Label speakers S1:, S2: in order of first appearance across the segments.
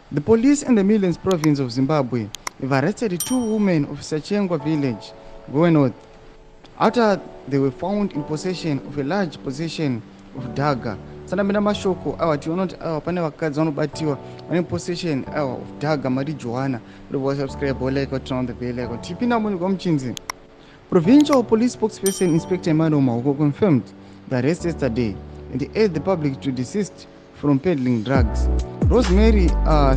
S1: The police in the Midlands province of Zimbabwe have arrested 2 women of Sachengwa village, going north, after they were found in possession of a large possession of dagga. Sanamira mashoko awa tiona kuti awa pane vakadzi vanobatiwa vane possession awa of dagga marijuana. Kuti subscribe like turn on the bell icon. Tipinda munhu kwamuchinzi. Provincial Police spokesperson Inspector Emmanuel Mahoko confirmed the arrest yesterday and urged the public to desist from peddling drugs. Rosemary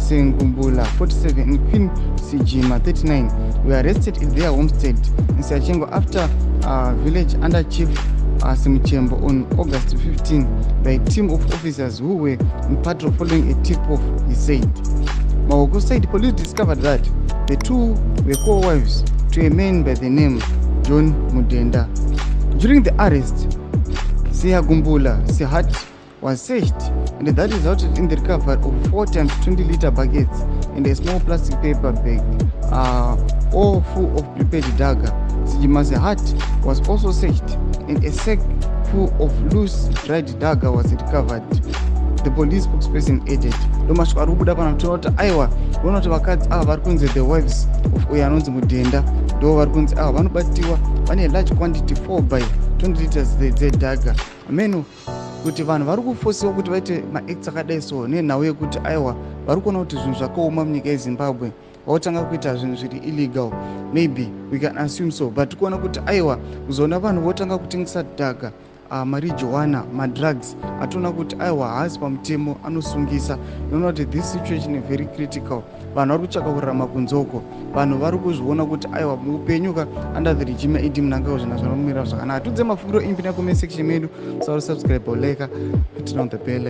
S1: Sengumbula, 47, and Queen Sijima, 39, were arrested at their homestead in Sachengo after village under Chief Simuchembo on August 15 by a team of officers who were in patrol following a tip-off, he said. Mahoko said police discovered that the two were co-wives to a man by the name John Mdenda. During the arrest, Siagumbula's hut was searched, and that resulted in the recovery of 4 times 20-liter buckets and a small plastic paper bag, all full of prepared dagga. Sijima's hut was also searched, and a sack full of loose dried dagga was recovered. The police spokesperson added, "Domashwa rubuda pana mtota aiwa, vona kuti vakadzi ava vari kunzi the wives of uyo anonzi Mdenda, ndo vari kunzi ava vanobatiwa vane large quantity 4 by 20 liters dzedagga." Ameno kuti vanhu vari kufosiwa kuti vaite maacts akadai so nenhau yekuti aiwa vari kuona kuti zvinhu zvakaoma munyika yeZimbabwe, vautanga kuita zvinhu zviri illegal. Maybe we can assume so, but kuona kuti aiwa kuzoona vanhu votanga kutengesa dagga, marijuana, madrugs, ationa kuti aiwa haasi pamutemo, anosungisa. Inoona kuti this situation is very critical. Vanhu vari kutsvaka kurarama kunzoko, vanhu vari kuzviona kuti aiwa muupenyuka under the regime yaEdie Mnangagwa zvinhu zvinomira zvakanaka. Tudze mafungiro imbi nako mesection medu, subscribe, like, turn on the bell icon.